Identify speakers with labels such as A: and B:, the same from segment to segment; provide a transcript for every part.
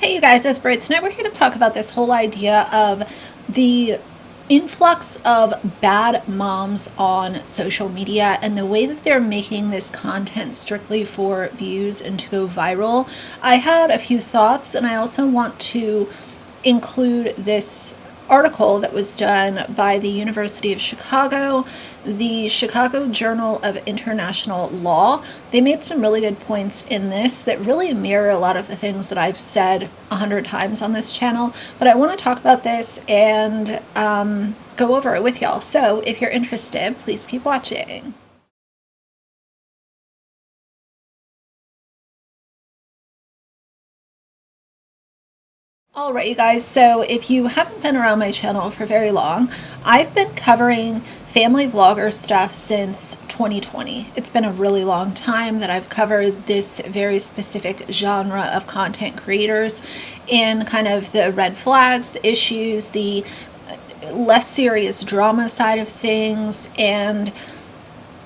A: Hey you guys, it's Brit. Tonight we're here to talk about this whole idea of the influx of bad moms on social media and the way that they're making this content strictly for views and to go viral. I had a few thoughts, and I also want to include this article that was done by the University of Chicago, the Chicago Journal of International Law. They made some really good points in this that really mirror a lot of the things that I've said 100 times on this channel, but I want to talk about this and go over it with y'all. So if you're interested, please keep watching. All right, you guys, so if you haven't been around my channel for very long, I've been covering family vlogger stuff since 2020. It's been a really long time that I've covered this very specific genre of content creators and kind of the red flags, the issues, the less serious drama side of things, and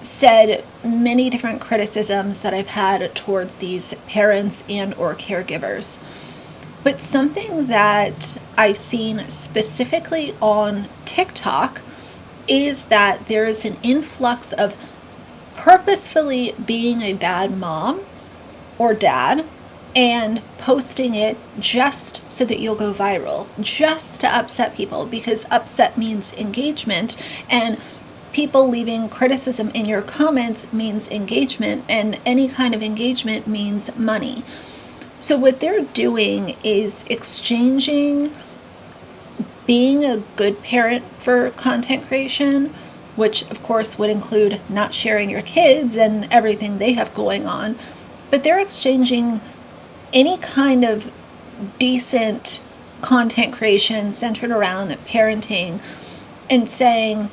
A: said many different criticisms that I've had towards these parents and or caregivers. But something that I've seen specifically on TikTok is that there is an influx of purposefully being a bad mom or dad and posting it just so that you'll go viral, just to upset people, because upset means engagement, and people leaving criticism in your comments means engagement, and any kind of engagement means money. So what they're doing is exchanging being a good parent for content creation, which of course would include not sharing your kids and everything they have going on, but they're exchanging any kind of decent content creation centered around parenting and saying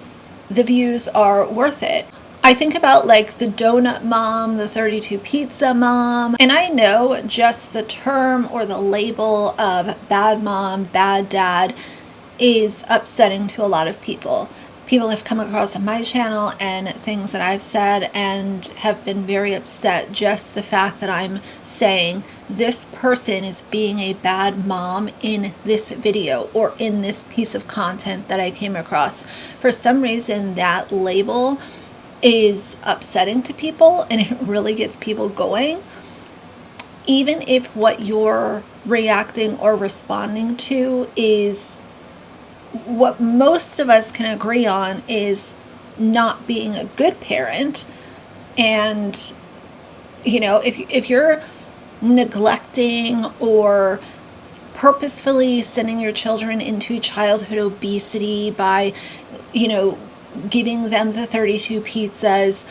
A: the views are worth it. I think about like the donut mom, the 32 pizza mom, and I know just the term or the label of bad mom, bad dad is upsetting to a lot of people. People have come across my channel and things that I've said and have been very upset just the fact that I'm saying this person is being a bad mom in this video or in this piece of content that I came across. For some reason, that label is upsetting to people and it really gets people going, even if what you're reacting or responding to is what most of us can agree on is not being a good parent. And you know, if you're neglecting or purposefully sending your children into childhood obesity by, you know, giving them the 32 pizzas,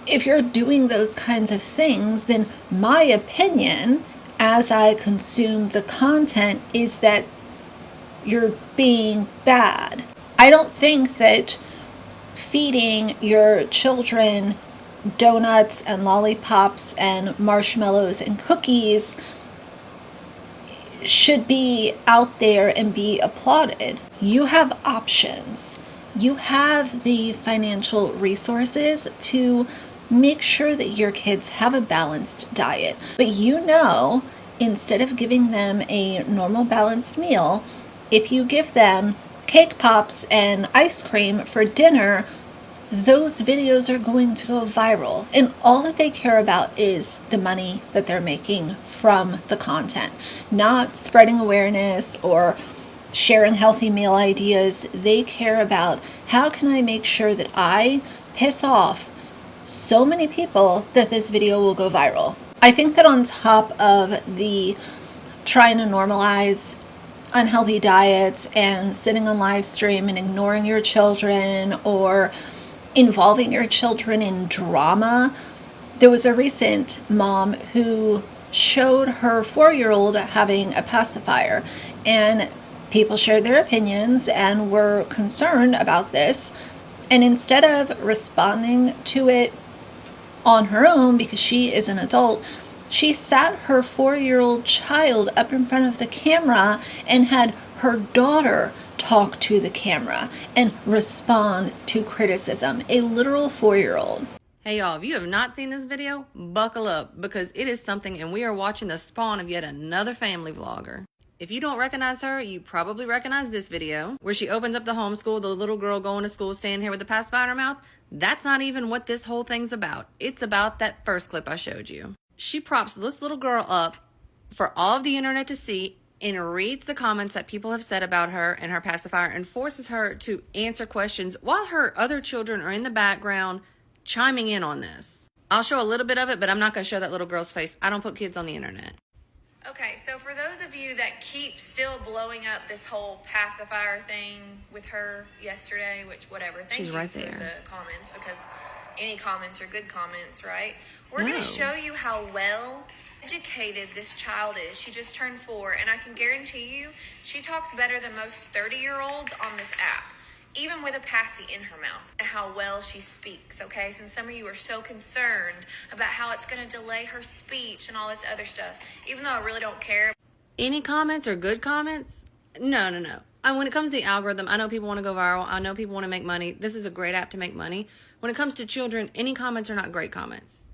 A: if you're doing those kinds of things, then my opinion as I consume the content is that you're being bad. I don't think that feeding your children donuts and lollipops and marshmallows and cookies should be out there and be applauded. You have options. You have the financial resources to make sure that your kids have a balanced diet. But you know, instead of giving them a normal balanced meal, if you give them cake pops and ice cream for dinner, those videos are going to go viral. And all that they care about is the money that they're making from the content, not spreading awareness or sharing healthy meal ideas. They care about how can I make sure that I piss off so many people that this video will go viral. I think that on top of the trying to normalize unhealthy diets and sitting on live stream and ignoring your children or involving your children in drama, there was a recent mom who showed her 4-year-old having a pacifier, and people shared their opinions and were concerned about this. And instead of responding to it on her own, because she is an adult, she sat her 4-year-old child up in front of the camera and had her daughter talk to the camera and respond to criticism. A literal 4-year-old.
B: Hey y'all, if you have not seen this video, buckle up because it is something and we are watching the spawn of yet another family vlogger. If you don't recognize her, you probably recognize this video where she opens up the homeschool, the little girl going to school standing here with the pacifier in her mouth. That's not even what this whole thing's about. It's about that first clip I showed you. She props this little girl up for all of the internet to see and reads the comments that people have said about her and her pacifier and forces her to answer questions while her other children are in the background chiming in on this. I'll show a little bit of it, but I'm not going to show that little girl's face. I don't put kids on the internet.
C: Okay, so for those of you that keep still blowing up this whole pacifier thing with her yesterday, which whatever, thank
B: She's
C: you
B: right
C: for
B: there.
C: the comments, because any comments are good comments, right? We're going to show you how well educated this child is. She just turned 4, and I can guarantee you she talks better than most 30-year-olds on this app, even with a passy in her mouth, and how well she speaks, okay? Since some of you are so concerned about how it's going to delay her speech and all this other stuff, even though I really don't care.
B: Any comments are good comments? No. When it comes to the algorithm, I know people want to go viral. I know people want to make money. This is a great app to make money. When it comes to children, any comments are not great comments.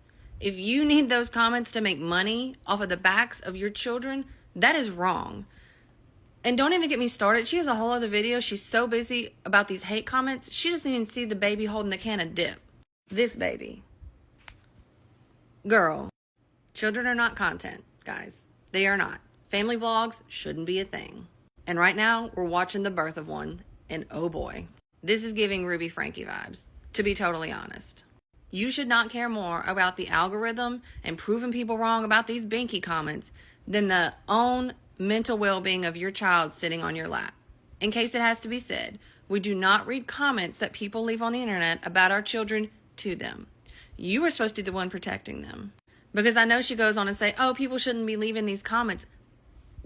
B: If you need those comments to make money off of the backs of your children, that is wrong. And don't even get me started. She has a whole other video. She's so busy about these hate comments. She doesn't even see the baby holding the can of dip. This baby. Girl. Children are not content, guys. They are not. Family vlogs shouldn't be a thing. And right now, we're watching the birth of one. And oh boy. This is giving Ruby Frankie vibes, to be totally honest. You should not care more about the algorithm and proving people wrong about these binky comments than the own mental well-being of your child sitting on your lap. In case it has to be said, we do not read comments that people leave on the internet about our children to them. You are supposed to be the one protecting them. Because I know she goes on and say, oh, people shouldn't be leaving these comments.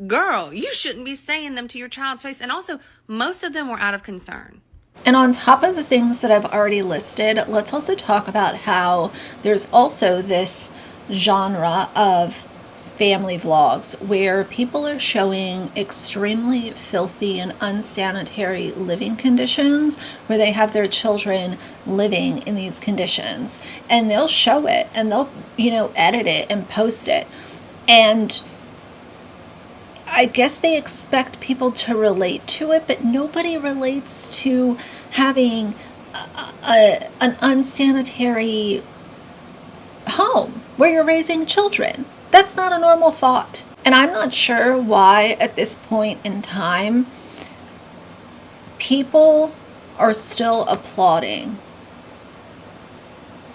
B: Girl, you shouldn't be saying them to your child's face. And also, most of them were out of concern.
A: And on top of the things that I've already listed, let's also talk about how there's also this genre of family vlogs where people are showing extremely filthy and unsanitary living conditions, where they have their children living in these conditions, and they'll show it and they'll, edit it and post it. And I guess they expect people to relate to it, but nobody relates to having an unsanitary home where you're raising children. That's not a normal thought. And I'm not sure why at this point in time people are still applauding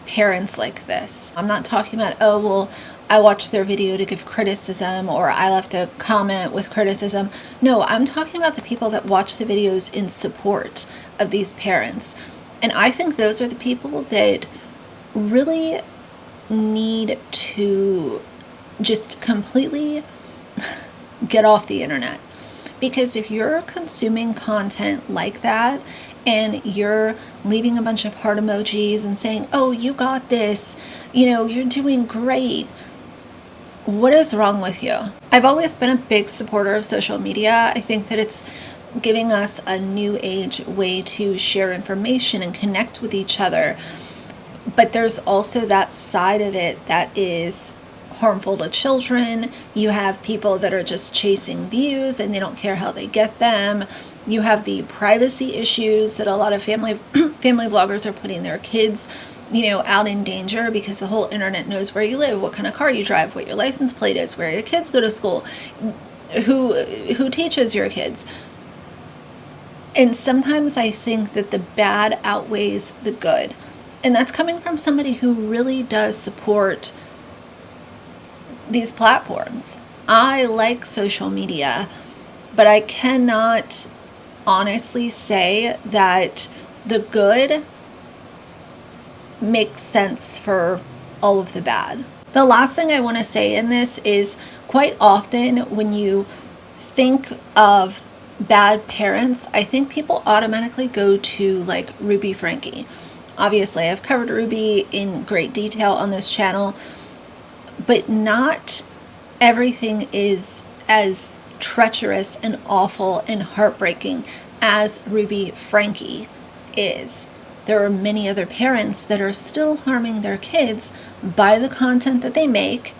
A: parents like this. I'm not talking about, oh, well, I watched their video to give criticism or I left a comment with criticism. No, I'm talking about the people that watch the videos in support of these parents. And I think those are the people that really need to just completely get off the internet. Because if you're consuming content like that and you're leaving a bunch of heart emojis and saying, oh, you got this, you're doing great, what is wrong with you? I've always been a big supporter of social media. I think that it's giving us a new age way to share information and connect with each other. But there's also that side of it that is harmful to children. You have people that are just chasing views and they don't care how they get them. You have the privacy issues that a lot of family vloggers are putting their kids, out in danger because the whole internet knows where you live, what kind of car you drive, what your license plate is, where your kids go to school, who teaches your kids. And sometimes I think that the bad outweighs the good. And that's coming from somebody who really does support these platforms. I like social media, but I cannot honestly say that the good makes sense for all of the bad. The last thing I want to say in this is quite often when you think of bad parents, I think people automatically go to like Ruby Frankie. Obviously, I've covered Ruby in great detail on this channel, but not everything is as treacherous and awful and heartbreaking as Ruby Frankie is. there are many other parents that are still harming their kids by the content that they make,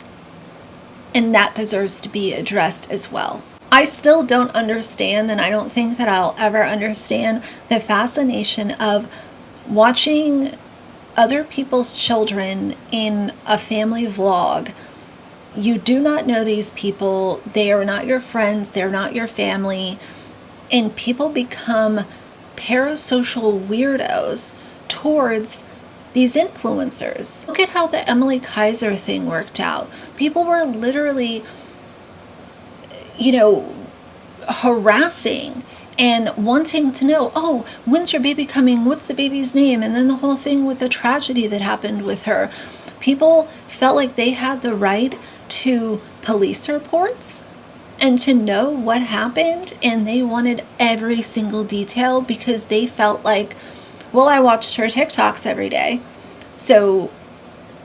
A: and that deserves to be addressed as well. I still don't understand, and I don't think that I'll ever understand, the fascination of watching other people's children in a family vlog. You do not know these people. They are not your friends. They're not your family. And people become parasocial weirdos towards these influencers. Look at how the Emily Kaiser thing worked out. People were literally, harassing and wanting to know, oh, when's your baby coming? What's the baby's name? And then the whole thing with the tragedy that happened with her. People felt like they had the right to police reports and to know what happened, and they wanted every single detail because they felt like, well, I watched her TikToks every day. So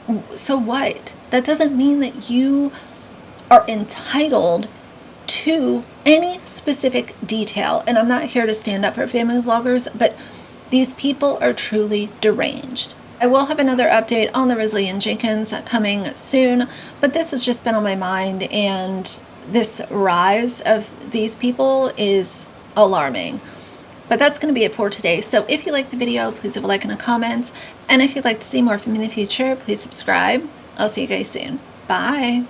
A: what? That doesn't mean that you are entitled to any specific detail. And I'm not here to stand up for family vloggers, but these people are truly deranged. I will have another update on the Risley and Jenkins coming soon, but this has just been on my mind, and this rise of these people is alarming. But that's going to be it for today. So if you like the video, please leave a like and a comment. And if you'd like to see more from me in the future, please subscribe. I'll see you guys soon. Bye.